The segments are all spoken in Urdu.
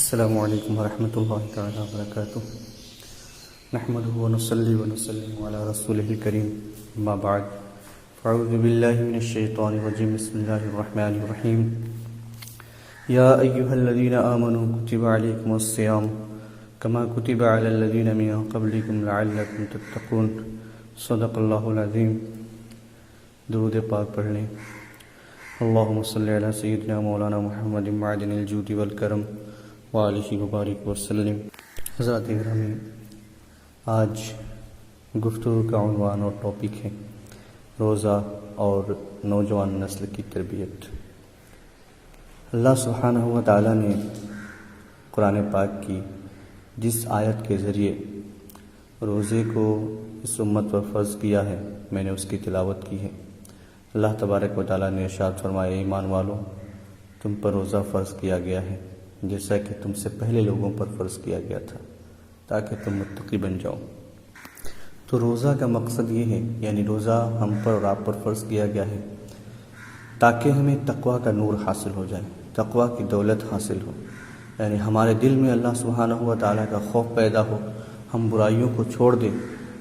السلام علیکم ورحمۃ اللہ تعالیٰ وبرکاتہ نحمده ونصلی ونسلم علی رسولہ الکریم اما بعد فاعوذ باللہ من الشیطان الرجیم بسم اللہ الرحمن الرحیم یا ایہا الذین آمنوا کتب علیکم الصیام کما کتب علی الذین من قبلکم لعلکم تتقون صدق اللہ العظیم۔ درود پاک پڑھ لیں۔ اللہم صلی علی سیدنا مولانا محمد معدن الجود والکرم وآلہ وبارک وسلم۔ حضرات گرامی، آج گفتگو کا عنوان اور ٹاپک ہے روزہ اور نوجوان نسل کی تربیت۔ اللہ سبحانہ و تعالیٰ نے قرآن پاک کی جس آیت کے ذریعے روزے کو اس امت پر فرض کیا ہے، میں نے اس کی تلاوت کی ہے۔ اللہ تبارک و تعالیٰ نے ارشاد فرمایا، ایمان والو، تم پر روزہ فرض کیا گیا ہے جیسا کہ تم سے پہلے لوگوں پر فرض کیا گیا تھا تاکہ تم متقی بن جاؤ۔ تو روزہ کا مقصد یہ ہے، یعنی روزہ ہم پر اور آپ پر فرض کیا گیا ہے تاکہ ہمیں تقویٰ کا نور حاصل ہو جائے، تقویٰ کی دولت حاصل ہو، یعنی ہمارے دل میں اللہ سبحانہ و تعالیٰ کا خوف پیدا ہو، ہم برائیوں کو چھوڑ دیں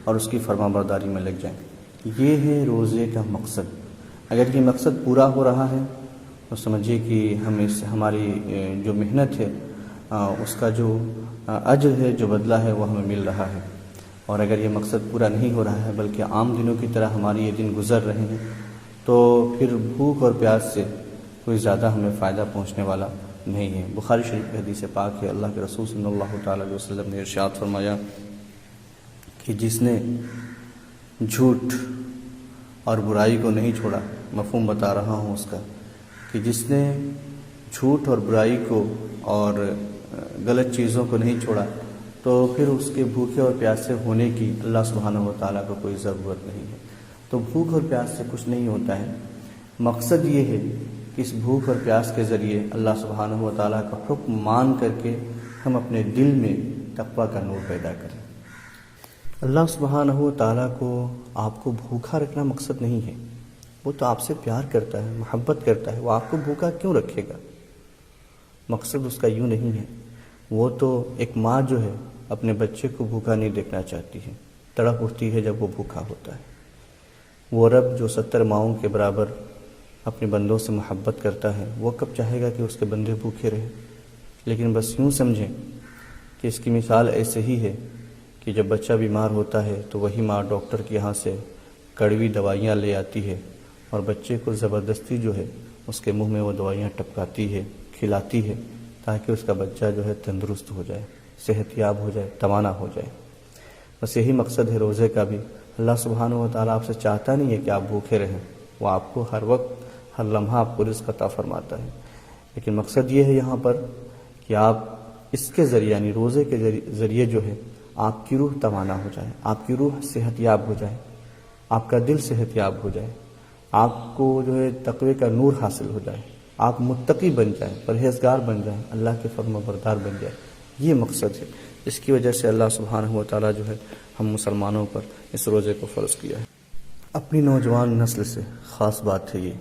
اور اس کی فرما برداری میں لگ جائیں۔ یہ ہے روزے کا مقصد۔ اگر یہ مقصد پورا ہو رہا ہے تو سمجھیے کہ ہماری جو محنت ہے اس کا جو اجر ہے، جو بدلہ ہے، وہ ہمیں مل رہا ہے۔ اور اگر یہ مقصد پورا نہیں ہو رہا ہے بلکہ عام دنوں کی طرح ہماری یہ دن گزر رہے ہیں تو پھر بھوک اور پیاس سے کوئی زیادہ ہمیں فائدہ پہنچنے والا نہیں ہے۔ بخاری شریف کی حدیث پاک ہے، اللہ کے رسول صلی اللہ تعالیٰ علیہ وسلم نے ارشاد فرمایا کہ جس نے جھوٹ اور برائی کو نہیں چھوڑا، مفہوم بتا رہا ہوں اس کا، کہ جس نے جھوٹ اور برائی کو اور غلط چیزوں کو نہیں چھوڑا تو پھر اس کے بھوکے اور پیاسے ہونے کی اللہ سبحانہ و تعالیٰ کو کوئی ضرورت نہیں ہے۔ تو بھوک اور پیاس سے کچھ نہیں ہوتا ہے۔ مقصد یہ ہے کہ اس بھوک اور پیاس کے ذریعے اللہ سبحانہ و تعالیٰ کا حکم مان کر کے ہم اپنے دل میں تقویٰ کا نور پیدا کریں۔ اللہ سبحانہ و تعالیٰ کو آپ کو بھوکا رکھنا مقصد نہیں ہے، وہ تو آپ سے پیار کرتا ہے، محبت کرتا ہے، وہ آپ کو بھوکا کیوں رکھے گا؟ مقصد اس کا یوں نہیں ہے۔ وہ تو ایک ماں جو ہے اپنے بچے کو بھوکا نہیں دیکھنا چاہتی ہے، تڑپ اٹھتی ہے جب وہ بھوکا ہوتا ہے۔ وہ رب جو 70 ماؤں کے برابر اپنے بندوں سے محبت کرتا ہے، وہ کب چاہے گا کہ اس کے بندے بھوکے رہیں؟ لیکن بس یوں سمجھیں کہ اس کی مثال ایسے ہی ہے کہ جب بچہ بیمار ہوتا ہے تو وہی ماں ڈاکٹر کے یہاں سے کڑوی دوائیاں لے آتی ہے اور بچے کو زبردستی جو ہے اس کے منہ میں وہ دوائیاں ٹپکاتی ہے، کھلاتی ہے تاکہ اس کا بچہ جو ہے تندرست ہو جائے، صحت یاب ہو جائے، توانا ہو جائے۔ بس یہی مقصد ہے روزے کا بھی۔ اللہ سبحانہ و تعالیٰ آپ سے چاہتا نہیں ہے کہ آپ بھوکے رہیں، وہ آپ کو ہر وقت، ہر لمحہ آپ کو رزق عطا فرماتا ہے۔ لیکن مقصد یہ ہے یہاں پر کہ آپ اس کے ذریعے، یعنی روزے کے ذریعے جو ہے آپ کی روح توانا ہو جائے، آپ کی روح صحت یاب ہو جائے، آپ کا دل صحت یاب ہو جائے، آپ کو جو ہے تقوی کا نور حاصل ہو جائے، آپ متقی بن جائیں، پرہیزگار بن جائیں، اللہ کے فرما بردار بن جائیں۔ یہ مقصد ہے، اس کی وجہ سے اللہ سبحانہ و تعالیٰ جو ہے ہم مسلمانوں پر اس روزے کو فرض کیا ہے۔ اپنی نوجوان نسل سے خاص بات ہے یہ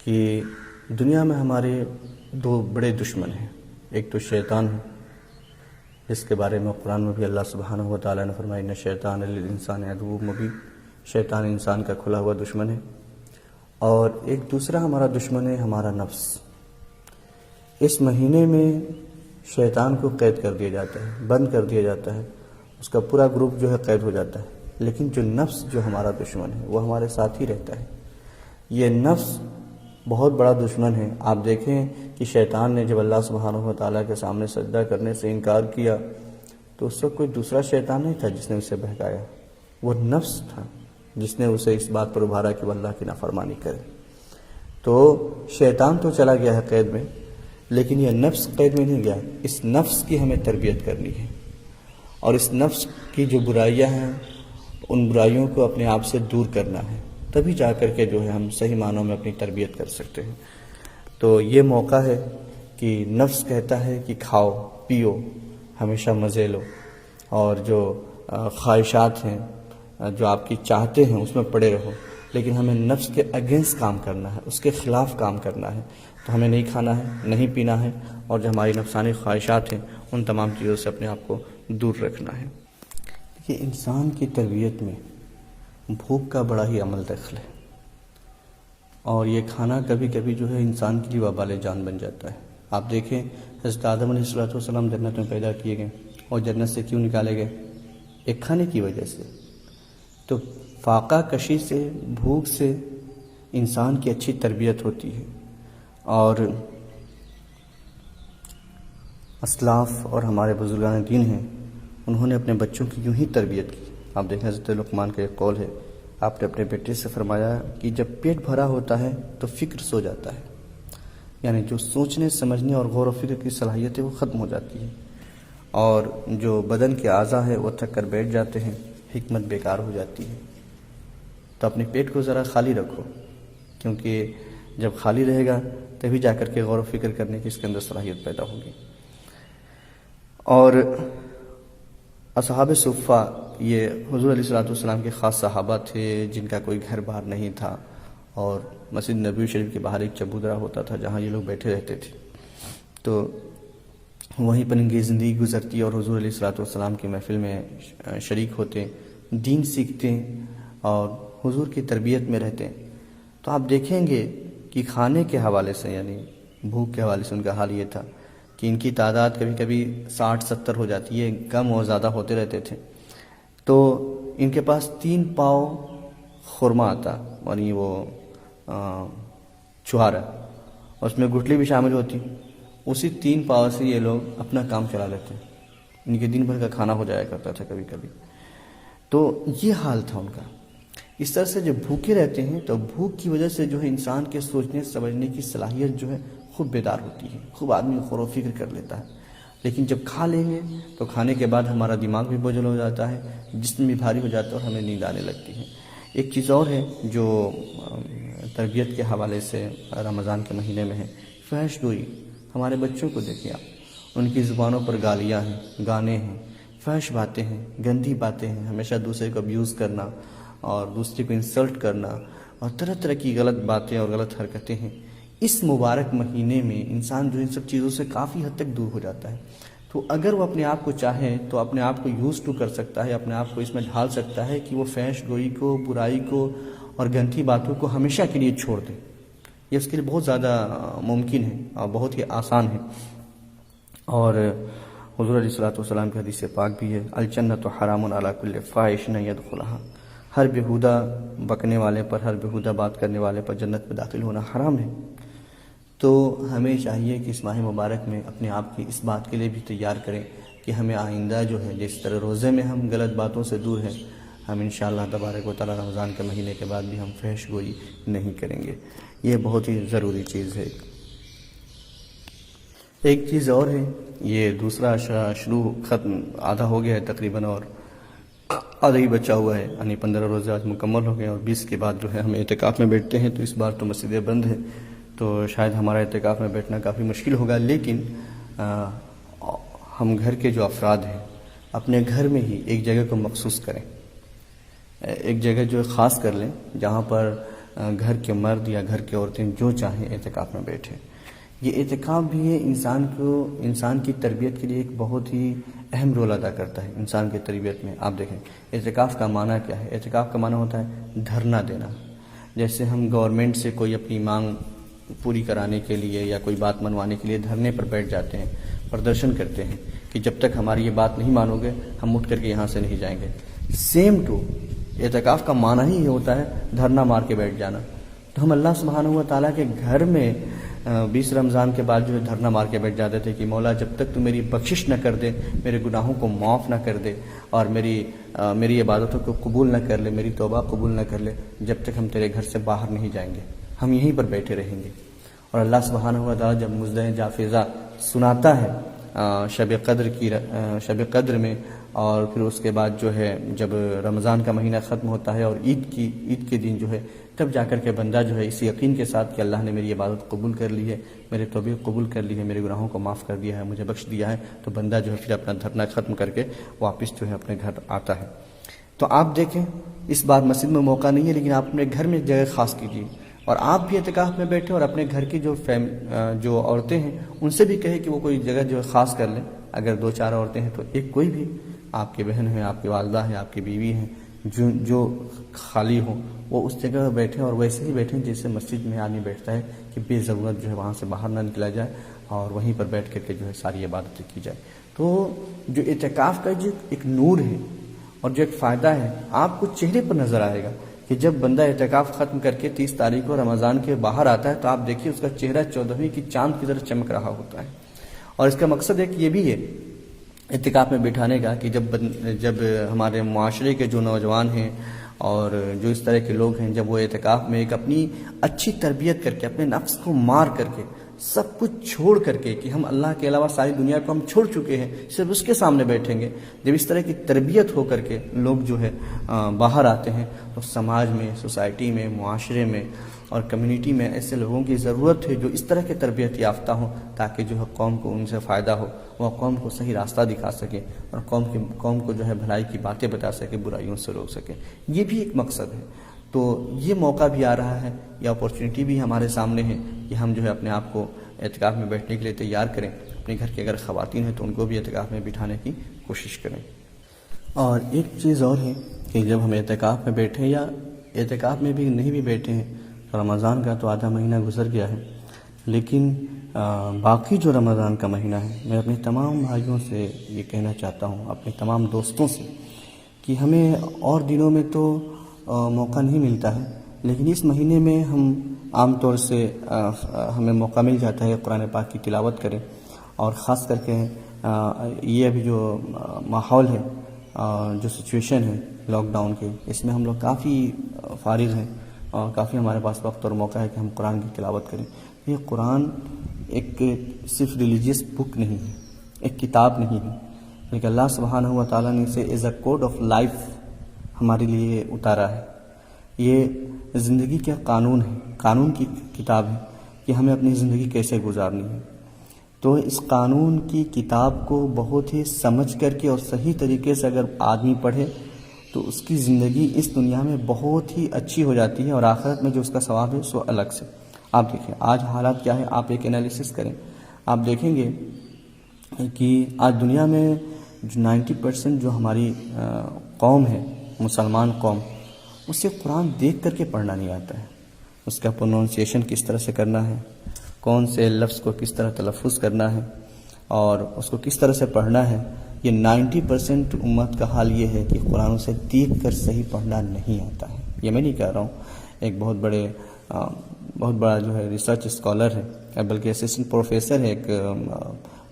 کہ دنیا میں ہمارے 2 بڑے دشمن ہیں۔ ایک تو شیطان ہے، جس کے بارے میں قرآن میں بھی اللہ سبحانہ و تعالیٰ نے فرمایا ان شیطان للانسان عدو مبین، شیطان انسان کا کھلا ہوا دشمن ہے۔ اور ایک دوسرا ہمارا دشمن ہے ہمارا نفس۔ اس مہینے میں شیطان کو قید کر دیا جاتا ہے، بند کر دیا جاتا ہے، اس کا پورا گروپ جو ہے قید ہو جاتا ہے، لیکن جو نفس جو ہمارا دشمن ہے وہ ہمارے ساتھ ہی رہتا ہے۔ یہ نفس بہت بڑا دشمن ہے۔ آپ دیکھیں کہ شیطان نے جب اللہ سبحانہ و تعالیٰ کے سامنے سجدہ کرنے سے انکار کیا تو اس وقت کوئی دوسرا شیطان نہیں تھا جس نے اسے بہکایا، وہ نفس تھا جس نے اسے اس بات پر ابھارا کہ وہ اللہ کی نافرمانی کرے۔ تو شیطان تو چلا گیا ہے قید میں، لیکن یہ نفس قید میں نہیں گیا۔ اس نفس کی ہمیں تربیت کرنی ہے اور اس نفس کی جو برائیاں ہیں ان برائیوں کو اپنے آپ سے دور کرنا ہے، تبھی جا کر کے جو ہے ہم صحیح معنوں میں اپنی تربیت کر سکتے ہیں۔ تو یہ موقع ہے کہ نفس کہتا ہے کہ کھاؤ پیو، ہمیشہ مزے لو، اور جو خواہشات ہیں، جو آپ کی چاہتے ہیں اس میں پڑے رہو، لیکن ہمیں نفس کے اگینسٹ کام کرنا ہے، اس کے خلاف کام کرنا ہے. تو ہمیں نہیں کھانا ہے، نہیں پینا ہے، اور جو ہماری نفسانی خواہشات ہیں ان تمام چیزوں سے اپنے آپ کو دور رکھنا ہے. دیکھیے، انسان کی تربیت میں بھوک کا بڑا ہی عمل دخل ہے، اور یہ کھانا کبھی کبھی جو ہے انسان کے لیے وبال جان بن جاتا ہے. آپ دیکھیں، حضرت آدم علیہ السلام جنت میں پیدا کیے گئے، اور جنت سے کیوں نکالے گئے؟ ایک کھانے کی وجہ سے. تو فاقہ کشی سے، بھوک سے انسان کی اچھی تربیت ہوتی ہے. اور اسلاف اور ہمارے بزرگان دین ہیں، انہوں نے اپنے بچوں کی یوں ہی تربیت کی. آپ دیکھیں، حضرت لقمان کا ایک قول ہے، آپ نے اپنے بیٹے سے فرمایا کہ جب پیٹ بھرا ہوتا ہے تو فکر سو جاتا ہے، یعنی جو سوچنے سمجھنے اور غور و فکر کی صلاحیت ہے وہ ختم ہو جاتی ہے، اور جو بدن کے اعضاء ہے وہ تھک کر بیٹھ جاتے ہیں، حکمت بیکار ہو جاتی ہے. تو اپنے پیٹ کو ذرا خالی رکھو، کیونکہ جب خالی رہے گا تبھی جا کر کے غور و فکر کرنے کی اس کے اندر صلاحیت پیدا ہوگی. اور اصحاب صفہ یہ حضور علیہ السلام کے خاص صحابہ تھے، جن کا کوئی گھر بار نہیں تھا، اور مسجد نبوی شریف کے باہر ایک چبودرا ہوتا تھا جہاں یہ لوگ بیٹھے رہتے تھے. تو وہیں پر ان کی زندگی گزرتی، اور حضور علیہ السلام کی محفل میں شریک ہوتے، دین سیکھتے اور حضور کی تربیت میں رہتے. تو آپ دیکھیں گے کہ کھانے کے حوالے سے، یعنی بھوک کے حوالے سے ان کا حال یہ تھا کہ ان کی تعداد کبھی کبھی 60-70 ہو جاتی ہے، کم اور زیادہ ہوتے رہتے تھے. تو ان کے پاس 3 پاؤ خورما آتا، یعنی وہ چھہارا، اس میں گٹلی بھی شامل ہوتی. اسی 3 پاؤ سے یہ لوگ اپنا کام چلا لیتے، ان کے دن بھر کا کھانا ہو جایا کرتا تھا کبھی کبھی. تو یہ حال تھا ان کا. اس طرح سے جب بھوکے رہتے ہیں تو بھوک کی وجہ سے جو ہے انسان کے سوچنے سمجھنے کی صلاحیت جو ہے خوب بیدار ہوتی ہے، خوب آدمی غور و فکر کر لیتا ہے. لیکن جب کھا لیں گے تو کھانے کے بعد ہمارا دماغ بھی بوجھل ہو جاتا ہے، جسم بھی بھاری ہو جاتا ہے، اور ہمیں نیند آنے لگتی ہے. ایک چیز اور ہے جو تربیت کے حوالے سے رمضان کے مہینے میں ہے، فحش گوئی. ہمارے بچوں کو دیکھیں آپ، ان کی زبانوں پر گالیاں ہیں، گانے ہیں، فحش باتیں ہیں، گندی باتیں ہیں، ہمیشہ دوسرے کو ابیوز کرنا اور دوسرے کو انسلٹ کرنا، اور طرح طرح کی غلط باتیں اور غلط حرکتیں ہیں. اس مبارک مہینے میں انسان جو ان سب چیزوں سے کافی حد تک دور ہو جاتا ہے. تو اگر وہ اپنے آپ کو چاہے تو اپنے آپ کو یوز ٹو کر سکتا ہے، اپنے آپ کو اس میں ڈھال سکتا ہے کہ وہ فحش گوئی کو، برائی کو اور گندی باتوں کو ہمیشہ کے لیے چھوڑ دے. یہ اس کے لیے بہت زیادہ ممکن ہے اور بہت ہی آسان ہے. اور حضور علیہ السلام کی حدیث پاک بھی ہے، الجنت حرام علی کل فاحش یدخلھا. ہر بےہودہ بکنے والے پر، ہر بےہودہ بات کرنے والے پر جنت میں داخل ہونا حرام ہے. تو ہمیں چاہیے کہ اس ماہ مبارک میں اپنے آپ کی اس بات کے لیے بھی تیار کریں کہ ہمیں آئندہ جو ہے، جس طرح روزے میں ہم غلط باتوں سے دور ہیں، ہم انشاءاللہ تبارک و تعالی رمضان کے مہینے کے بعد بھی ہم فحش گوئی نہیں کریں گے. یہ بہت ہی ضروری چیز ہے. ایک چیز اور ہے، یہ دوسرا شروع ختم آدھا ہو گیا ہے تقریباً، اور آدھا ہی بچا ہوا ہے، یعنی 15 روزے آج مکمل ہو گئے، اور 20 کے بعد جو ہے ہم اعتکاف میں بیٹھتے ہیں. تو اس بار تو مسجدیں بند ہیں، تو شاید ہمارا اعتکاف میں بیٹھنا کافی مشکل ہوگا. لیکن ہم گھر کے جو افراد ہیں اپنے گھر میں ہی ایک جگہ کو مخصوص کریں، ایک جگہ جو خاص کر لیں جہاں پر گھر کے مرد یا گھر کی عورتیں جو چاہیں اعتکاف میں بیٹھیں. یہ اعتکاف بھی ہے انسان کی تربیت کے لیے ایک بہت ہی اہم رول ادا کرتا ہے انسان کی تربیت میں. آپ دیکھیں اعتکاف کا معنی کیا ہے. اعتکاف کا معنی ہوتا ہے دھرنا دینا. جیسے ہم گورنمنٹ سے کوئی اپنی مانگ پوری کرانے کے لیے یا کوئی بات منوانے کے لیے دھرنے پر بیٹھ جاتے ہیں، پردرشن کرتے ہیں کہ جب تک ہماری یہ بات نہیں مانو گے ہم اٹھ کر کے یہاں سے نہیں جائیں گے. سیم ٹو اعتکاف کا معنی ہی ہوتا ہے دھرنا مار کے بیٹھ جانا. تو ہم اللہ سبحانہ و تعالیٰ کے گھر میں 20 رمضان کے بعد جو ہے دھرنا مار کے بیٹھ جاتے تھے کہ مولا جب تک تو میری بخشش نہ کر دے، میرے گناہوں کو معاف نہ کر دے، اور میری عبادتوں کو قبول نہ کر لے، میری توبہ قبول نہ کر لے، جب تک ہم تیرے گھر سے باہر نہیں جائیں گے، ہم یہیں پر بیٹھے رہیں گے. اور اللہ سبحانہ و تعالیٰ جب مزدہ جافیزہ سناتا ہے شب قدر میں، اور پھر اس کے بعد جو ہے جب رمضان کا مہینہ ختم ہوتا ہے اور عید کے دن جو ہے، تب جا کر کے بندہ جو ہے اس یقین کے ساتھ کہ اللہ نے میری عبادت قبول کر لی ہے، میرے توبہ قبول کر لی ہے، میرے گناہوں کو معاف کر دیا ہے، مجھے بخش دیا ہے، تو بندہ جو ہے پھر اپنا دھرنا ختم کر کے واپس جو ہے اپنے گھر آتا ہے. تو آپ دیکھیں اس بار مسجد میں موقع نہیں ہے، لیکن آپ اپنے گھر میں ایک جگہ خاص کیجیے، اور آپ بھی اعتکاف میں بیٹھیں اور اپنے گھر کی جو عورتیں ہیں ان سے بھی کہیں کہ وہ کوئی جگہ جو خاص کر لیں. اگر 2-4 عورتیں ہیں تو ایک کوئی بھی آپ کی بہن ہے، آپ کی والدہ ہے، آپ کی بیوی ہیں، جو خالی ہوں وہ اس جگہ بیٹھیں، اور ویسے ہی بیٹھیں جیسے مسجد میں آدمی بیٹھتا ہے کہ بے ضرورت جو ہے وہاں سے باہر نہ نکلا جائے، اور وہیں پر بیٹھ کر کے جو ہے ساری عبادتیں کی جائے. تو جو اعتکاف کا جو ایک نور ہے اور جو ایک فائدہ ہے آپ کو چہرے پر نظر آئے گا کہ جب بندہ اعتکاف ختم کر کے 30 تاریخ کو رمضان کے باہر آتا ہے تو آپ دیکھیے اس کا چہرہ 14ویں کی چاند کی طرح چمک رہا ہوتا ہے. اور اس کا مقصد ایک یہ بھی ہے اعتکاف میں بٹھانے کا کہ جب ہمارے معاشرے کے جو نوجوان ہیں اور جو اس طرح کے لوگ ہیں، جب وہ اعتکاف میں ایک اپنی اچھی تربیت کر کے، اپنے نفس کو مار کر کے، سب کچھ چھوڑ کر کے کہ ہم اللہ کے علاوہ ساری دنیا کو ہم چھوڑ چکے ہیں، صرف اس کے سامنے بیٹھیں گے، جب اس طرح کی تربیت ہو کر کے لوگ جو ہے باہر آتے ہیں تو سماج میں، سوسائٹی میں، معاشرے میں اور کمیونٹی میں ایسے لوگوں کی ضرورت ہے جو اس طرح کے تربیت یافتہ ہوں، تاکہ جو ہے قوم کو ان سے فائدہ ہو، وہ قوم کو صحیح راستہ دکھا سکے اور قوم کو جو ہے بھلائی کی باتیں بتا سکے، برائیوں سے روک سکے. یہ بھی ایک مقصد ہے. تو یہ موقع بھی آ رہا ہے، یہ اپورچونٹی بھی ہمارے سامنے ہے کہ ہم جو ہے اپنے آپ کو اعتکاف میں بیٹھنے کے لیے تیار کریں. اپنے گھر کے اگر خواتین ہیں تو ان کو بھی اعتکاف میں بٹھانے کی کوشش کریں. اور ایک چیز اور ہے کہ جب ہم اعتکاف میں بیٹھیں یا اعتکاف میں بھی نہیں بھی بیٹھے ہیں، رمضان کا تو آدھا مہینہ گزر گیا ہے، لیکن باقی جو رمضان کا مہینہ ہے، میں اپنے تمام بھائیوں سے یہ کہنا چاہتا ہوں، اپنے تمام دوستوں سے، کہ ہمیں اور دنوں میں تو موقع نہیں ملتا ہے، لیکن اس مہینے میں ہم عام طور سے ہمیں موقع مل جاتا ہے قرآن پاک کی تلاوت کریں. اور خاص کر کے یہ ابھی جو ماحول ہے، جو سچویشن ہے لاک ڈاؤن کے، اس میں ہم لوگ کافی فارغ ہیں اور کافی ہمارے پاس وقت اور موقع ہے کہ ہم قرآن کی تلاوت کریں. یہ قرآن ایک صرف ریلیجیس بک نہیں ہے، ایک کتاب نہیں ہے، لیکن اللہ سبحانہ و تعالیٰ نے اسے as a code of life ہمارے لیے اتارا ہے. یہ زندگی کا قانون ہے، قانون کی کتاب ہے کہ ہمیں اپنی زندگی کیسے گزارنی ہے. تو اس قانون کی کتاب کو بہت ہی سمجھ کر کے اور صحیح طریقے سے اگر آدمی پڑھے تو اس کی زندگی اس دنیا میں بہت ہی اچھی ہو جاتی ہے، اور آخرت میں جو اس کا ثواب ہے سو الگ سے. آپ دیکھیں آج حالات کیا ہے، آپ ایک انالیسس کریں، آپ دیکھیں گے کہ آج دنیا میں جو 90% جو ہماری قوم ہے، مسلمان قوم، اسے قرآن دیکھ کر کے پڑھنا نہیں آتا ہے. اس کا پروننسیشن کس طرح سے کرنا ہے، کون سے لفظ کو کس طرح تلفظ کرنا ہے اور اس کو کس طرح سے پڑھنا ہے. یہ 90% امت کا حال یہ ہے کہ قرآن اسے دیکھ کر صحیح پڑھنا نہیں آتا ہے. یہ میں نہیں کہہ رہا ہوں، ایک بہت بڑا جو ہے ریسرچ اسکالر ہے، بلکہ اسسٹنٹ پروفیسر ہے ایک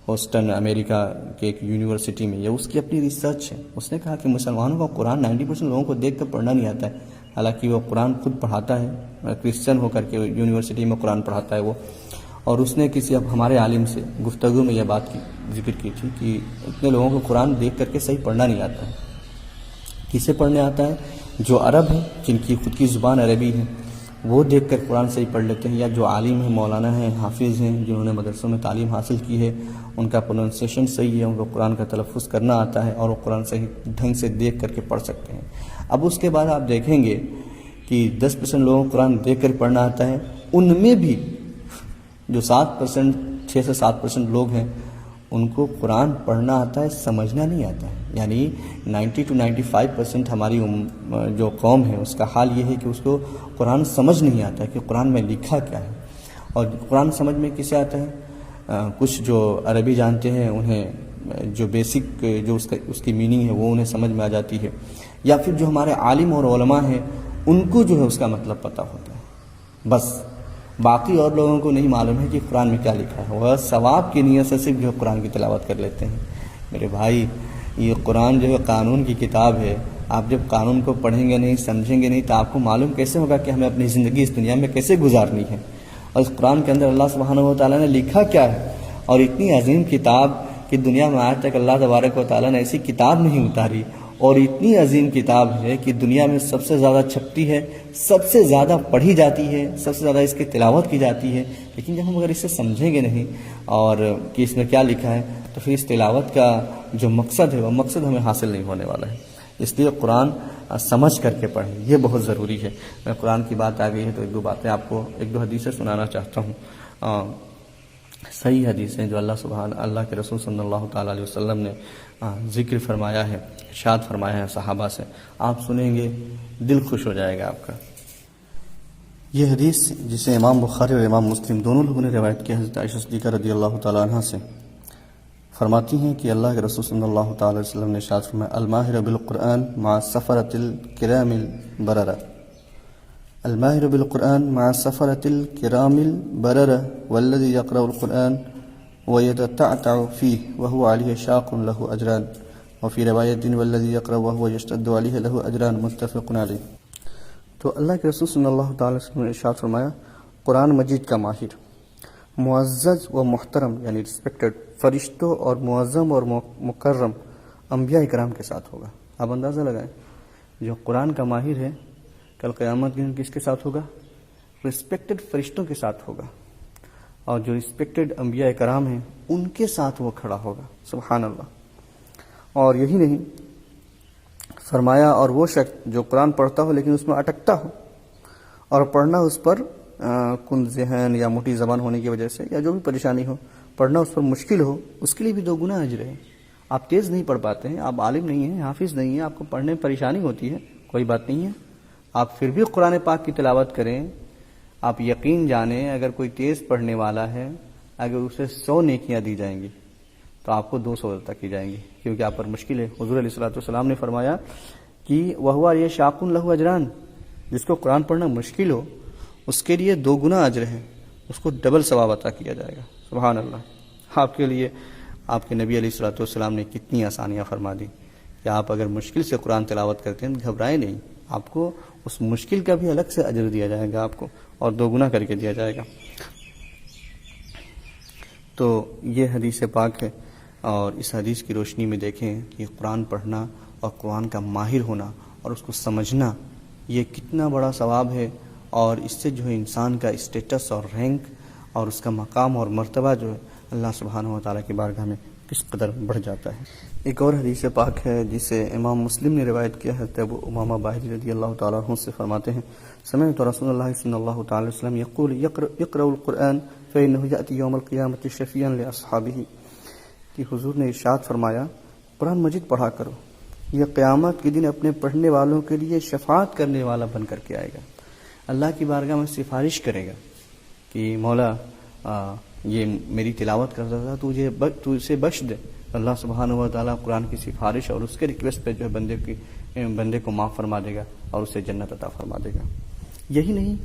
ہوسٹن امریکہ کے ایک یونیورسٹی میں، یہ اس کی اپنی ریسرچ ہے. اس نے کہا کہ مسلمانوں کا قرآن 90% لوگوں کو دیکھ کر پڑھنا نہیں آتا ہے، حالانکہ وہ قرآن خود پڑھاتا ہے، کرسچن ہو کر کے یونیورسٹی میں قرآن پڑھاتا ہے وہ. اور اس نے کسی ہمارے عالم سے گفتگو میں یہ بات کی ذکر کی تھی کہ اتنے لوگوں کو قرآن دیکھ کر کے صحیح پڑھنا نہیں آتا ہے. کسے پڑھنے آتا ہے؟ جو عرب ہیں، جن کی خود کی زبان عربی ہے، وہ دیکھ کر قرآن صحیح پڑھ لیتے ہیں، یا جو عالم ہیں، مولانا ہیں، حافظ ہیں، جنہوں نے مدرسوں میں تعلیم حاصل کی ہے، ان کا پروننسیشن صحیح ہے، ان کو قرآن کا تلفظ کرنا آتا ہے اور وہ قرآن صحیح ڈھنگ سے دیکھ کر کے پڑھ سکتے ہیں. اب اس کے بعد آپ دیکھیں گے کہ 10% لوگوں کو قرآن دیکھ کر پڑھنا آتا ہے، ان میں بھی جو 7%، 6 سے 7% لوگ ہیں، ان کو قرآن پڑھنا آتا ہے، سمجھنا نہیں آتا ہے. یعنی 90 to 95% ہماری جو قوم ہے اس کا حال یہ ہے کہ اس کو قرآن سمجھ نہیں آتا ہے کہ قرآن میں لکھا کیا ہے. اور قرآن سمجھ میں کسے آتا ہے؟ کچھ جو عربی جانتے ہیں انہیں جو بیسک جو اس کی میننگ ہے وہ انہیں سمجھ میں آ جاتی ہے، یا پھر جو ہمارے عالم اور علماء ہیں ان کو جو ہے اس کا مطلب پتہ ہوتا ہے. بس باقی اور لوگوں کو نہیں معلوم ہے کہ قرآن میں کیا لکھا ہے. وہ ثواب کی نیت سے صرف جو قرآن کی تلاوت کر لیتے ہیں. میرے بھائی، یہ قرآن جو ہے قانون کی کتاب ہے. آپ جب قانون کو پڑھیں گے نہیں، سمجھیں گے نہیں، تو آپ کو معلوم کیسے ہوگا کہ ہمیں اپنی زندگی اس دنیا میں کیسے گزارنی ہے. اور اس قرآن کے اندر اللہ سبحانہ و تعالیٰ نے لکھا کیا ہے. اور اتنی عظیم کتاب کہ دنیا میں آج تک اللہ تبارک و تعالیٰ نے ایسی کتاب نہیں اتاری، اور اتنی عظیم کتاب ہے کہ دنیا میں سب سے زیادہ چھپتی ہے، سب سے زیادہ پڑھی جاتی ہے، سب سے زیادہ اس کی تلاوت کی جاتی ہے. لیکن جب ہم اگر اسے سمجھیں گے نہیں اور کہ اس میں کیا لکھا ہے، تو پھر اس تلاوت کا جو مقصد ہے وہ مقصد ہمیں حاصل نہیں ہونے والا ہے. اس لیے قرآن سمجھ کر کے پڑھیں، یہ بہت ضروری ہے۔ قرآن کی بات آ گئی ہے تو ایک دو باتیں آپ کو، ایک دو حدیثیں سنانا چاہتا ہوں۔ صحیح حدیثیں جو اللہ کے رسول صلی اللہ تعالیٰ علیہ وسلم نے ذکر فرمایا ہے، ارشاد فرمایا ہے صحابہ سے، آپ سنیں گے دل خوش ہو جائے گا آپ کا۔ یہ حدیث جسے امام بخاری اور امام مسلم دونوں لوگوں نے روایت کیا، حضرت عائشہ صدیقہ رضی اللہ تعالیٰ عنہ سے فرماتی ہیں کہ اللہ کے رسول صلی اللہ تعالیٰ علیہ وسلم نے ارشاد فرمایا، الماہر بالقرآن مع سفرۃ الکرام البررہ، الماہر بالقرآن مع سفرۃ الکرام البررہ والذی یقرأ القرآن ویتتعتع فیہ وہو علیہ شاق لہ اجران، وفی روایت والذی یقرأ وہو یشتد علیہ لہ اجران، متفق علیہ۔ تو اللہ کے رسول صلی اللہ تعالیٰ علیہ وسلم نے ارشاد فرمایا، قرآن مجید کا ماہر معزز و محترم یعنی رسپیکٹڈ فرشتوں اور معظم اور مکرم انبیاء کرام کے ساتھ ہوگا۔ آپ اندازہ لگائیں، جو قرآن کا ماہر ہے کل قیامت کے دن کس کے ساتھ ہوگا؟ رسپیکٹڈ فرشتوں کے ساتھ ہوگا، اور جو رسپیکٹڈ انبیاء کرام ہیں ان کے ساتھ وہ کھڑا ہوگا۔ سبحان اللہ۔ اور یہی نہیں، فرمایا اور وہ شخص جو قرآن پڑھتا ہو لیکن اس میں اٹکتا ہو، اور پڑھنا اس پر کند ذہن یا موٹی زبان ہونے کی وجہ سے یا جو بھی پریشانی ہو، پڑھنا اس پر مشکل ہو، اس کے لیے بھی 2 گنا اجر ہے۔ آپ تیز نہیں پڑھ پاتے ہیں، آپ عالم نہیں ہیں، حافظ نہیں ہیں، آپ کو پڑھنے میں پریشانی ہوتی ہے، کوئی بات نہیں ہے، آپ پھر بھی قرآن پاک کی تلاوت کریں۔ آپ یقین جانیں اگر کوئی تیز پڑھنے والا ہے، اگر اسے 100 نیکیاں دی جائیں گی تو آپ کو 200 تک کی جائیں گی، کیونکہ آپ پر مشکل ہے۔ حضور علیہ الصلوۃ والسلام نے فرمایا کہ وہو یہ شاق لہ اجران، جس کو قرآن پڑھنا مشکل ہو اس کے لیے 2 گنا اجر ہے، اس کو ڈبل ثواب عطا کیا جائے گا۔ سبحان اللہ۔ آپ کے لیے آپ کے نبی علیہ الصلوۃ والسلام نے کتنی آسانیاں فرما دی کہ آپ اگر مشکل سے قرآن تلاوت کرتے ہیں گھبرائیں نہیں، آپ کو اس مشکل کا بھی الگ سے اجر دیا جائے گا آپ کو، اور 2 گنا کر کے دیا جائے گا۔ تو یہ حدیث پاک ہے، اور اس حدیث کی روشنی میں دیکھیں کہ قرآن پڑھنا اور قرآن کا ماہر ہونا اور اس کو سمجھنا یہ کتنا بڑا ثواب ہے، اور اس سے جو ہے انسان کا اسٹیٹس اور رینک اور اس کا مقام اور مرتبہ جو ہے اللہ سبحانہ و تعالیٰ کی بارگاہ میں کس قدر بڑھ جاتا ہے۔ ایک اور حدیث پاک ہے جسے امام مسلم نے روایت کیا ہے، ابو امامہ باہلی رضی اللہ تعالیٰ عنہ سے فرماتے ہیں، سمعت رسول اللہ صلی اللہ تعالیٰ علیہ وسلم یقول اقرأوا القرآن فإنه يأتي يوم القیامة شفیعا لأصحابہ، کہ حضور نے ارشاد فرمایا قرآن مجید پڑھا کرو، یہ قیامت کے دن اپنے پڑھنے والوں کے لیے شفاعت کرنے والا بن کر کے آئے گا، اللہ کی بارگاہ میں سفارش کرے گا کہ مولا یہ میری تلاوت کرتا تھا تو اسے بخش دے۔ اللہ سبحانہ و تعالیٰ قرآن کی سفارش اور اس کے ریکویسٹ پہ جو ہے بندے کو معاف فرما دے گا اور اسے جنت عطا فرما دے گا۔ یہی نہیں،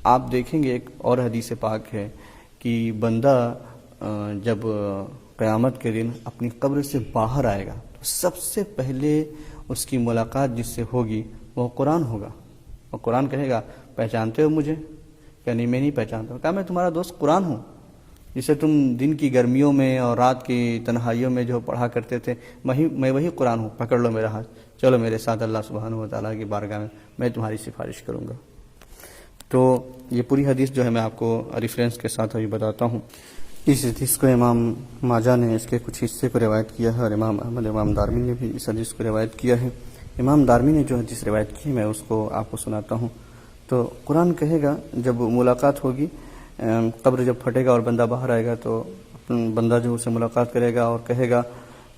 آپ دیکھیں گے ایک اور حدیث پاک ہے کہ بندہ جب قیامت کے دن اپنی قبر سے باہر آئے گا تو سب سے پہلے اس کی ملاقات جس سے ہوگی وہ قرآن ہوگا، اور قرآن کہے گا پہچانتے ہو مجھے؟ کہ نہیں میں نہیں پہچانتا ہوں۔ کہا میں تمہارا دوست قرآن ہوں، جسے تم دن کی گرمیوں میں اور رات کی تنہائیوں میں جو پڑھا کرتے تھے، میں وہی قرآن ہوں، پکڑ لو میرا ہاتھ، چلو میرے ساتھ اللہ سبحانہ و تعالیٰ کی بارگاہ میں تمہاری سفارش کروں گا۔ تو یہ پوری حدیث جو ہے میں آپ کو ریفرنس کے ساتھ ابھی بتاتا ہوں۔ اس حدیث کو امام ماجہ نے اس کے کچھ حصے کو روایت کیا ہے، اور امام احمد امام دارمی نے بھی اس حدیث کو روایت کیا ہے۔ امام دارمی نے جو حدیث روایت کی میں اس کو آپ کو سناتا ہوں۔ تو قرآن کہے گا جب ملاقات ہوگی، قبر جب پھٹے گا اور بندہ باہر آئے گا تو بندہ جو اسے ملاقات کرے گا اور کہے گا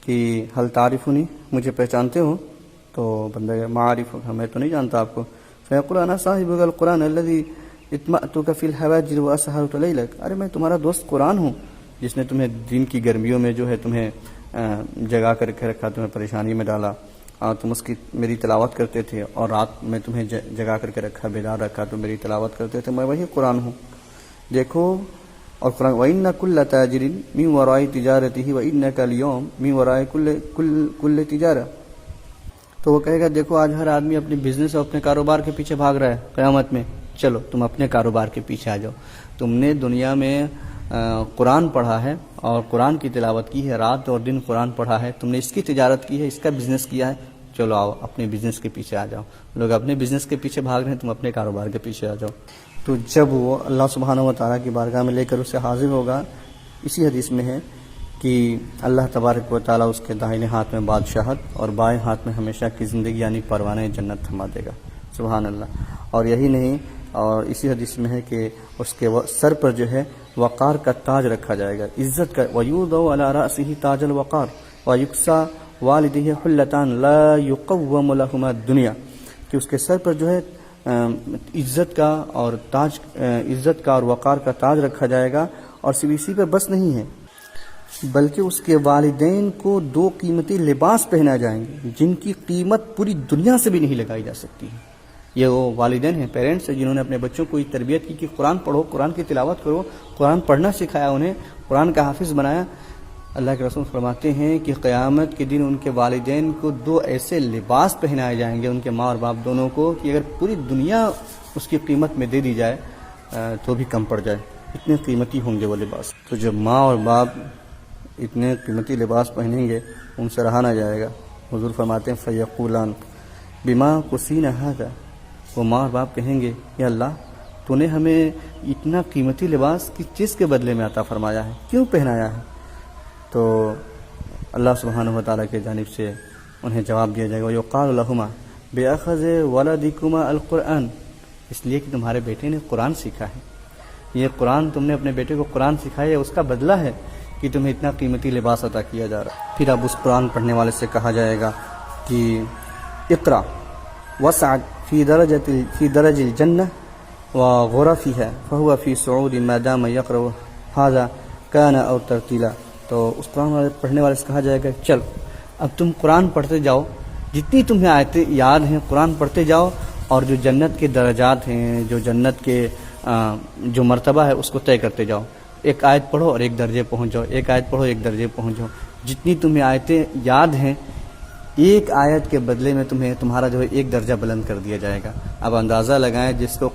کہ حل تعریفونی، مجھے پہچانتے ہو؟ تو بندہ معارف ہوگا، میں تو نہیں جانتا آپ کو۔ فیقول انا صاحب القرآن الذی اطمأتک فی الحواجر واسہرت لیلک، ارے میں تمہارا دوست قرآن ہوں جس نے تمہیں دن کی گرمیوں میں جو ہے تمہیں جگا کر کے رکھا، تمہیں پریشانی میں ڈالا، تم اس کی میری تلاوت کرتے تھے، اور رات میں تمہیں جگا کر کے رکھا، بیدار رکھا، تم میری تلاوت کرتے تھے، میں وہی قرآن ہوں۔ دیکھو، اور قرآن وَإِنَّ كُلَّ تَاجِرٍ مِّن وَرَاءِ تِجَارَتِهِ وَإِنَّكَ الْيَوْمَ مِّن وَرَاءِ كُلِّ تِجَارَةٍ، تو وہ کہے گا دیکھو آج ہر آدمی اپنے بزنس اور اپنے کاروبار کے پیچھے بھاگ رہا ہے، قیامت میں چلو تم اپنے کاروبار کے پیچھے آ جاؤ، تم نے دنیا میں قرآن پڑھا ہے اور قرآن کی تلاوت کی ہے، رات اور دن قرآن پڑھا ہے، تم نے اس کی تجارت کی ہے، اس کا بزنس کیا ہے، چلو آؤ اپنے بزنس کے پیچھے آ جاؤ۔ لوگ اپنے بزنس کے پیچھے بھاگ رہے ہیں، تم اپنے کاروبار کے پیچھے آ جاؤ۔ تو جب وہ اللہ سبحانہ و تعالیٰ کی بارگاہ میں لے کر اسے حاضر ہوگا، اسی حدیث میں ہے کہ اللہ تبارک و تعالیٰ اس کے داہنے ہاتھ میں بادشاہت اور بائیں ہاتھ میں ہمیشہ کی زندگی یعنی پروانہ جنت تھما دے گا. سبحان اللہ. اور یہی نہیں، اور اسی حدیث میں ہے کہ اس کے سر پر جو ہے وقار کا تاج رکھا جائے گا، عزت کا. وَيُوضَعُ عَلَىٰ رَأْسِهِ تَاجَ الْوَقَارِ وَيُكْسَىٰ وَالِدَيْهِ حُلَّتَانِ لَا يُقَوَّمُ لَهُمَا الدُّنْيَا، کہ اس کے سر پر جو ہے عزت کا اور وقار کا تاج رکھا جائے گا. اور صرف اسی پر بس نہیں ہے، بلکہ اس کے والدین کو 2 قیمتی لباس پہنا جائیں گے جن کی قیمت پوری دنیا سے بھی نہیں لگائی جا سکتی ہے. یہ وہ والدین ہیں، پیرنٹس ہیں، جنہوں نے اپنے بچوں کو تربیت کی کہ قرآن پڑھو، قرآن کی تلاوت کرو، قرآن پڑھنا سکھایا، انہیں قرآن کا حافظ بنایا. اللہ کے رسول فرماتے ہیں کہ قیامت کے دن ان کے والدین کو 2 ایسے لباس پہنائے جائیں گے، ان کے ماں اور باپ دونوں کو، کہ اگر پوری دنیا اس کی قیمت میں دے دی جائے تو بھی کم پڑ جائے، اتنے قیمتی ہوں گے وہ لباس. تو جب ماں اور باپ اتنے قیمتی لباس پہنیں گے ان سے رہا نہ جائے گا. حضور فرماتے ہیں فیقولان بما کسینا ھذا، وہ ماں اور باپ کہیں گے یا اللہ تو نے ہمیں اتنا قیمتی لباس کس چیز کے بدلے میں عطا فرمایا ہے، کیوں پہنایا ہے؟ تو اللہ سبحانہ و تعالیٰ کی جانب سے انہیں جواب دیا جائے گا یقال لہما بأخذ ولدکما القرآن، اس لیے کہ تمہارے بیٹے نے قرآن سیکھا ہے. یہ قرآن تم نے اپنے بیٹے کو قرآن سکھایا ہے، اس کا بدلہ ہے کہ تمہیں اتنا قیمتی لباس عطا کیا جا رہا ہے. پھر اب اس قرآن پڑھنے والے سے کہا جائے گا کہ اقرا وسعد فی درج الجنہ وغرفها فهو فی صعود ما دام یقرأ هذا کان او ترتیلا. تو اس قرآن والے پڑھنے والے سے کہا جائے گا چل اب تم قرآن پڑھتے جاؤ، جتنی تمہیں آیتیں یاد ہیں قرآن پڑھتے جاؤ، اور جو جنت کے درجات ہیں، جو جنت کے جو مرتبہ ہے اس کو طے کرتے جاؤ. ایک آیت پڑھو اور ایک درجے پہنچ جاؤ، ایک آیت پڑھو ایک درجے پہنچ جاؤ. جتنی تمہیں آیتیں یاد ہیں ایک آیت کے بدلے میں تمہارا جو ہے ایک درجہ بلند کر دیا جائے گا. اب اندازہ لگائیں جس کو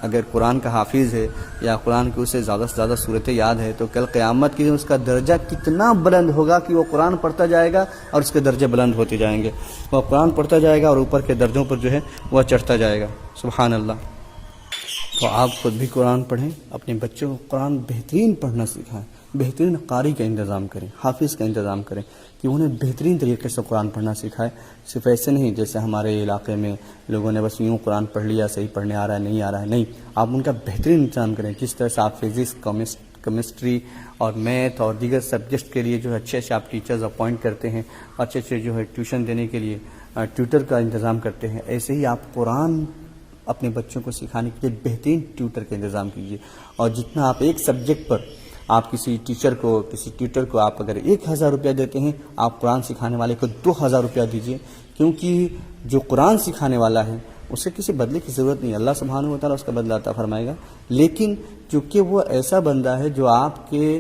اگر قرآن کا حافظ ہے یا قرآن کی اسے زیادہ سے زیادہ صورتیں یاد ہے تو کل قیامت کے دن اس کا درجہ کتنا بلند ہوگا کہ وہ قرآن پڑھتا جائے گا اور اس کے درجے بلند ہوتے جائیں گے. وہ قرآن پڑھتا جائے گا اور اوپر کے درجوں پر جو ہے وہ چڑھتا جائے گا. سبحان اللہ. تو آپ خود بھی قرآن پڑھیں، اپنے بچوں کو قرآن بہترین پڑھنا سکھائیں، بہترین قاری کا انتظام کریں، حافظ کا انتظام کریں کہ انہیں بہترین طریقے سے قرآن پڑھنا سکھائے. صرف ایسے نہیں جیسے ہمارے علاقے میں لوگوں نے بس یوں قرآن پڑھ لیا، صحیح پڑھنے آ رہا ہے نہیں آ رہا ہے، نہیں، آپ ان کا بہترین انتظام کریں. جس طرح سے آپ فزکس، کیمسٹری اور میتھ اور دیگر سبجیکٹ کے لیے جو ہے اچھے سے آپ ٹیچرز اپوائنٹ کرتے ہیں، اچھے سے جو ہے ٹیوشن دینے کے لیے ٹیوٹر کا انتظام کرتے ہیں، ایسے ہی آپ قرآن اپنے بچوں کو سکھانے کے لیے بہترین ٹیوٹر کا انتظام کیجیے. اور جتنا آپ ایک سبجیکٹ پر آپ کسی ٹیوٹر کو آپ اگر 1000 روپیہ دیتے ہیں، آپ قرآن سکھانے والے کو 2000 روپیہ دیجیے، کیونکہ جو قرآن سکھانے والا ہے اسے کسی بدلے کی ضرورت نہیں ہے. اللہ سبحانہ و تعالیٰ اس کا بدلہ عطا فرمائے گا. لیکن چونکہ وہ ایسا بندہ ہے جو آپ کے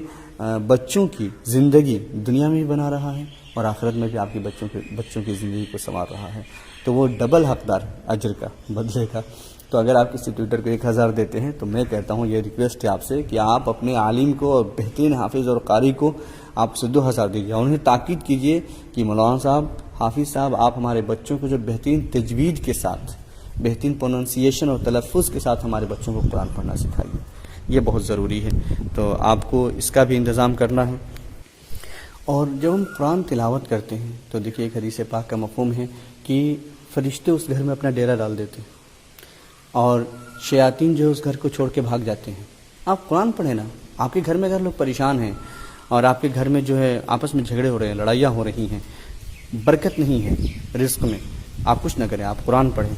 بچوں کی زندگی دنیا میں بھی بنا رہا ہے اور آخرت میں بھی آپ کے بچوں کی زندگی کو سنوار رہا ہے، تو وہ ڈبل حقدار ہے اجر کا، بدلے کا. تو اگر آپ کسی ٹیوٹر کو 1000 دیتے ہیں تو میں کہتا ہوں، یہ ریکویسٹ ہے آپ سے کہ آپ اپنے عالم کو اور بہترین حافظ اور قاری کو آپ سے 2000 دیجیے، اور انہیں تاکید کیجیے کہ مولانا صاحب، حافظ صاحب، آپ ہمارے بچوں کو جو بہترین تجوید کے ساتھ، بہترین پروننسیشن اور تلفظ کے ساتھ ہمارے بچوں کو قرآن پڑھنا سکھائیے. یہ بہت ضروری ہے. تو آپ کو اس کا بھی انتظام کرنا ہے. اور جب ہم قرآن تلاوت کرتے ہیں تو دیکھیے ایک حدیث پاک کا مفہوم ہے کہ فرشتے اس گھر میں اپنا ڈیرا ڈال دیتے ہیں اور شیاطین جو ہے اس گھر کو چھوڑ کے بھاگ جاتے ہیں. آپ قرآن پڑھیں نا. آپ کے گھر میں اگر لوگ پریشان ہیں اور آپ کے گھر میں جو ہے آپس میں جھگڑے ہو رہے ہیں، لڑائیاں ہو رہی ہیں، برکت نہیں ہے رزق میں، آپ کچھ نہ کریں، آپ قرآن پڑھیں.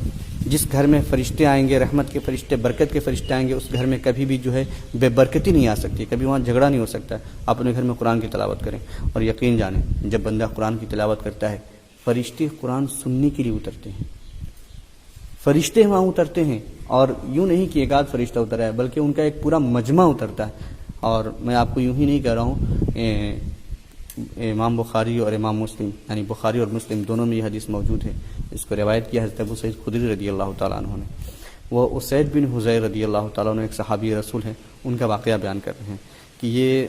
جس گھر میں فرشتے آئیں گے، رحمت کے فرشتے، برکت کے فرشتے آئیں گے، اس گھر میں کبھی بھی جو ہے بے برکتی نہیں آ سکتی، کبھی وہاں جھگڑا نہیں ہو سکتا. آپ اپنے گھر میں قرآن کی تلاوت کریں اور یقین جانیں جب بندہ قرآن کی تلاوت کرتا ہے فرشتے قرآن سننے کے لیے اترتے ہیں. فرشتے وہاں اترتے ہیں، اور یوں نہیں کہ ایک آدھ فرشتہ اترا ہے بلکہ ان کا ایک پورا مجمع اترتا ہے. اور میں آپ کو یوں ہی نہیں کہہ رہا ہوں، امام بخاری اور امام مسلم یعنی بخاری اور مسلم دونوں میں یہ حدیث موجود ہے. اس کو روایت کیا حضرت ابو سعید خدری رضی اللہ تعالیٰ عنہ نے. وہ اسید بن حضیر رضی اللہ تعالیٰ عنہ ایک صحابی رسول ہیں، ان کا واقعہ بیان کر رہے ہیں کہ یہ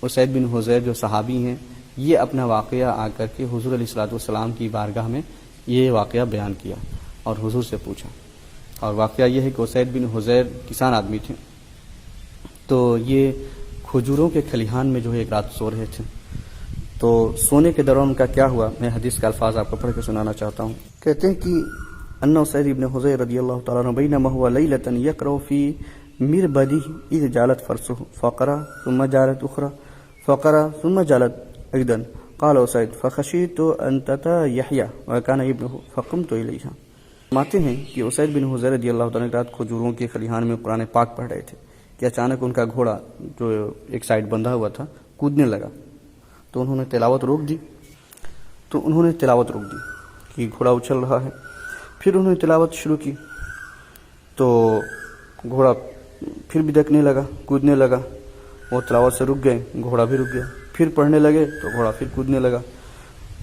اسید بن حضیر جو صحابی ہیں، یہ اپنا واقعہ آ کر کے حضور علیہ الصلوۃ والسلام کی بارگاہ میں یہ واقعہ بیان کیا اور حضور سے پوچھا. اور واقعہ یہ ہے کہ اسید بن حضیر کسان آدمی تھے، تو یہ کھجوروں کے کھلیہان میں جو ہے ایک رات سو رہے تھے. تو سونے کے دوران ان کا کیا ہوا، میں حدیث کے الفاظ آپ کو پڑھ کے سنانا چاہتا ہوں. کہتے ہیں کہ ان اسید ابن حضیر رضی اللہ تعالیٰ عنہ بینما هو لیلۃ یقرأ فی مربده اذ جالت فرسه فقرا ثم جالت اخرى فقرا ثم جالت ايضا قال اسید فخشیت ان تتیحیی وکان ابنه فقمت الیہ. فرماتے ہیں کہ اسید بن حضیر رضی اللہ تعالیٰ عنہ رات کھجوروں کے کھلیہان میں قرآن پاک پڑھ رہے تھے کہ اچانک ان کا گھوڑا جو ایک سائڈ بندھا ہوا تھا کودنے لگا. تو انہوں نے تلاوت روک دی کہ گھوڑا اچھل رہا ہے. پھر انہوں نے تلاوت شروع کی تو گھوڑا پھر بھی دکنے لگا، کودنے لگا. وہ تلاوت سے رک گئے، گھوڑا بھی رک گیا. پھر پڑھنے لگے تو گھوڑا پھر کودنے لگا.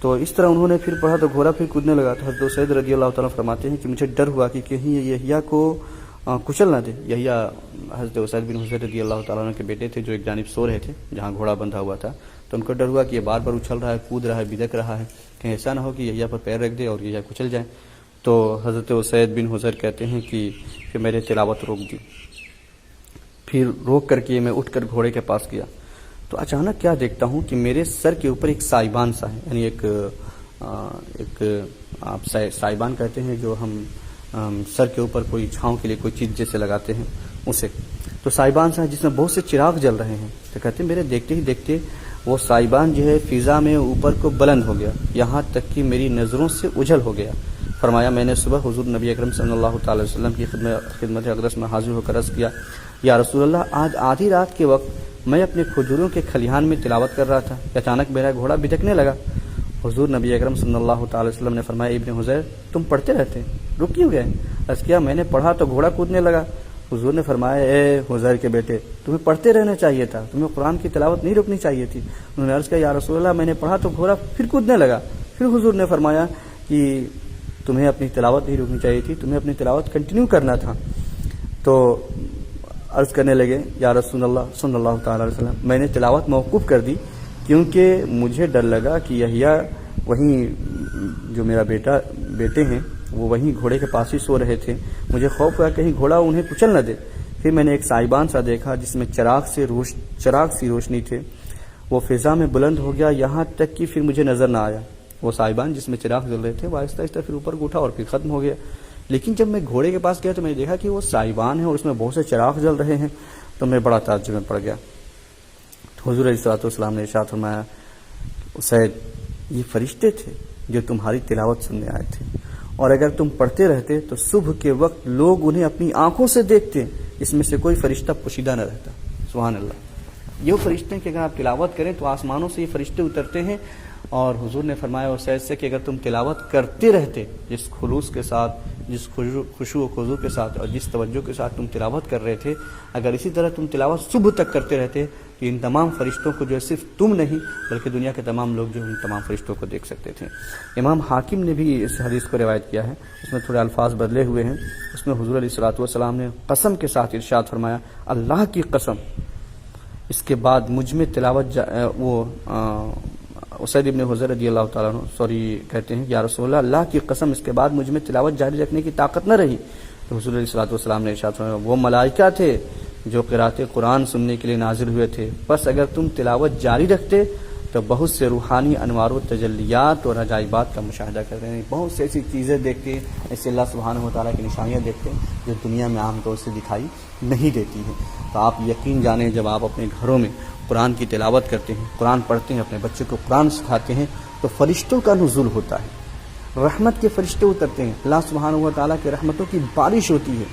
تو اس طرح انہوں نے پھر پڑھا تو گھوڑا پھر کودنے لگا. تو حضرت اسید رضی اللہ تعالیٰ فرماتے ہیں کہ مجھے ڈر ہوا کہ کہیں یحییٰ کو کچل نہ دے. یحییٰ حضرت اسید بن حضیر رضی اللہ تعالیٰ عنہ کے بیٹے تھے جو ایک جانب سو رہے تھے جہاں گھوڑا بندھا ہوا تھا. تو ان کو ڈر ہوا کہ یہ بار بار اچھل رہا ہے، کود رہا ہے، بدک رہا ہے، کہیں ایسا نہ ہو کہ یحییٰ پر پیر رکھ دے اور یحییٰ کچل جائے. تو حضرت اسید بن حضیر کہتے ہیں کہ میں نے تلاوت روک دی. پھر روک کر کے میں اٹھ کر گھوڑے کے پاس گیا تو اچانک کیا دیکھتا ہوں کہ میرے سر کے اوپر ایک سائبان سا ہے، یعنی ایک آپ سائبان کہتے ہیں جو ہم سر کے اوپر کوئی چھاؤں کے لیے کوئی چیز جیسے لگاتے ہیں اسے. تو سائبان سا ہے جس میں بہت سے چراغ جل رہے ہیں. تو کہتے ہیں میرے دیکھتے ہی دیکھتے وہ سائبان جو ہے فضا میں اوپر کو بلند ہو گیا، یہاں تک کہ میری نظروں سے اجھل ہو گیا. فرمایا میں نے صبح حضور نبی اکرم صلی اللہ تعالی وسلم کی خدمت اقدس میں حاضر ہو کر عرض کیا، یا رسول اللہ آج آدھی رات کے وقت میں اپنے کھجوروں کے کھلیہان میں تلاوت کر رہا تھا کہ اچانک میرا گھوڑا بدکنے لگا. حضور نبی اکرم صلی اللہ تعالی وسلم نے فرمایا ابن حضیر تم پڑھتے رہتے رک کیوں گئے؟ عرض کیا میں نے پڑھا تو گھوڑا کودنے لگا. حضور نے فرمایا اے حضیر کے بیٹے تمہیں پڑھتے رہنا چاہیے تھا، تمہیں قرآن کی تلاوت نہیں رکنی چاہیے تھی. انہوں نے عرض کیا یا رسول اللہ میں نے پڑھا تو گھوڑا پھر کودنے لگا. پھر حضور نے فرمایا کہ تمہیں اپنی تلاوت نہیں رکنی چاہیے تھی، تمہیں اپنی تلاوت کنٹینیو کرنا تھا. تو عرض کرنے لگے یا رسول اللہ صلی اللہ تعالی علیہ وسلم میں نے تلاوت موقوف کر دی کیونکہ مجھے ڈر لگا کہ یحییٰ وہیں جو میرا بیٹے ہیں وہ وہیں گھوڑے کے پاس ہی سو رہے تھے، مجھے خوف ہوا کہیں گھوڑا انہیں کچل نہ دے. پھر میں نے ایک سائبان سا دیکھا جس میں چراغ سی روشنی تھے، وہ فضا میں بلند ہو گیا یہاں تک کہ پھر مجھے نظر نہ آیا. وہ سائبان جس میں چراغ جل رہے تھے وہ آہستہ آہستہ پھر اوپر اٹھا اور پھر ختم ہو گیا. لیکن جب میں گھوڑے کے پاس گیا تو میں نے دیکھا کہ وہ سائبان ہے اور اس میں بہت سے چراغ جل رہے ہیں. تو میں بڑا تعجب میں پڑ گیا. حضور علیہ الصلوۃ والسلام نے ارشاد فرمایا اسید یہ فرشتے تھے جو تمہاری تلاوت سننے آئے تھے، اور اگر تم پڑھتے رہتے تو صبح کے وقت لوگ انہیں اپنی آنکھوں سے دیکھتے، اس میں سے کوئی فرشتہ پوشیدہ نہ رہتا. سبحان اللہ. یہ فرشتے ہیں کہ اگر آپ تلاوت کریں تو آسمانوں سے یہ فرشتے اترتے ہیں. اور حضور نے فرمایا اسید سے کہ اگر تم تلاوت کرتے رہتے جس خلوص کے ساتھ، جس خشوع و خضوع کے ساتھ اور جس توجہ کے ساتھ تم تلاوت کر رہے تھے، اگر اسی طرح تم تلاوت صبح تک کرتے رہتے تو ان تمام فرشتوں کو جو ہے صرف تم نہیں بلکہ دنیا کے تمام لوگ جو ان تمام فرشتوں کو دیکھ سکتے تھے. امام حاکم نے بھی اس حدیث کو روایت کیا ہے، اس میں تھوڑے الفاظ بدلے ہوئے ہیں. اس میں حضور علیہ الصلوۃ والسلام نے قسم کے ساتھ ارشاد فرمایا اللہ کی قسم اس کے بعد مجھ میں تلاوت اسید ابن حضیر رضی اللہ تعالیٰ عنہ کہتے ہیں یا رسول اللہ کی قسم اس کے بعد مجھ میں تلاوت جاری رکھنے کی طاقت نہ رہی. تو حضور علیہ الصلوۃ والسلام نے ارشاد فرمایا وہ ملائکہ تھے جو قرأت قرآن سننے کے لیے نازل ہوئے تھے، بس اگر تم تلاوت جاری رکھتے تو بہت سے روحانی انوار و تجلیات اور عجائبات کا مشاہدہ کرتے ہیں. بہت سے ایسی چیزیں دیکھتے ہیں، ایسے اللہ سبحانہ و تعالیٰ کی نشانیاں دیکھتے ہیں جو دنیا میں عام طور سے دکھائی نہیں دیتی ہیں. تو آپ یقین جانیں جب آپ اپنے گھروں میں قرآن کی تلاوت کرتے ہیں، قرآن پڑھتے ہیں، اپنے بچے کو قرآن سکھاتے ہیں تو فرشتوں کا نزول ہوتا ہے، رحمت کے فرشتے اترتے ہیں، اللہ سبحانہ و تعالیٰ کے رحمتوں کی بارش ہوتی ہے.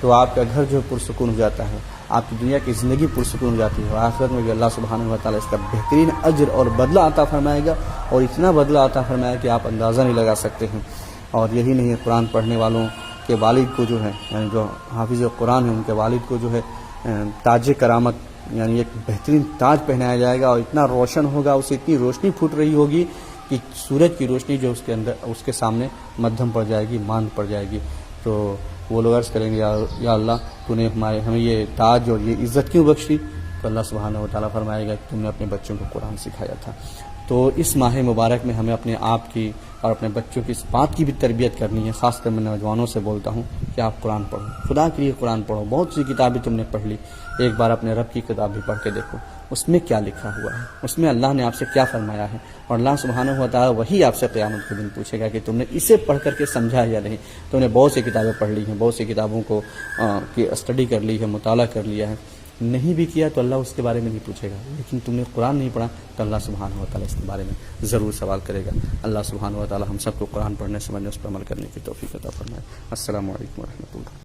تو آپ کا گھر جو پرسکون ہو جاتا ہے، آپ کی دنیا کی زندگی پرسکون ہو جاتی ہے، اور آخرت میں بھی اللہ سبحانہ و تعالیٰ اس کا بہترین اجر اور بدلہ عطا فرمائے گا، اور اتنا بدلہ عطا فرمائے کہ آپ اندازہ نہیں لگا سکتے ہیں. اور یہی نہیں ہے، قرآن پڑھنے والوں کے والد کو جو ہے یعنی جو حافظ قرآن ہیں ان کے والد کو جو ہے تاج کرامت یعنی ایک بہترین تاج پہنایا جائے گا، اور اتنا روشن ہوگا، اسے اتنی روشنی پھوٹ رہی ہوگی کہ سورج کی روشنی جو اس کے اندر اس کے سامنے مدھم پڑ جائے گی، ماند پڑ جائے گی. تو وہ لوگ عرض کریں گے یا اللہ تو نے ہمیں یہ تاج اور یہ عزت کیوں بخشی؟ تو اللہ سبحانہ و تعالیٰ فرمائے گا کہ تم نے اپنے بچوں کو قرآن سکھایا تھا. تو اس ماہ مبارک میں ہمیں اپنے آپ کی اور اپنے بچوں کی اس بات کی بھی تربیت کرنی ہے. خاص کر میں نوجوانوں سے بولتا ہوں کہ آپ قرآن پڑھو، خدا کے لیے قرآن پڑھو. بہت سی کتابیں تم نے پڑھ لی، ایک بار اپنے رب کی کتاب بھی پڑھ کے دیکھو. اس میں کیا لکھا ہوا ہے، اس میں اللہ نے آپ سے کیا فرمایا ہے، اور اللہ سبحانہ و تعالیٰ وہی آپ سے قیامت کے دن پوچھے گا کہ تم نے اسے پڑھ کر کے سمجھا یا نہیں۔ تم نے بہت سی کتابیں پڑھ لی ہیں، بہت سی کتابوں کو کی اسٹڈی کر لی ہے، مطالعہ کر لیا ہے، نہیں بھی کیا تو اللہ اس کے بارے میں نہیں پوچھے گا، لیکن تم نے قرآن نہیں پڑھا تو اللہ سبحانہ و تعالیٰ اس کے بارے میں ضرور سوال کرے گا۔ اللہ سبحانہ و تعالیٰ ہم سب کو قرآن پڑھنے، سمجھنے، اس پر عمل کرنے کی توفیق عطا فرمائے۔ السلام علیکم ورحمۃ اللہ۔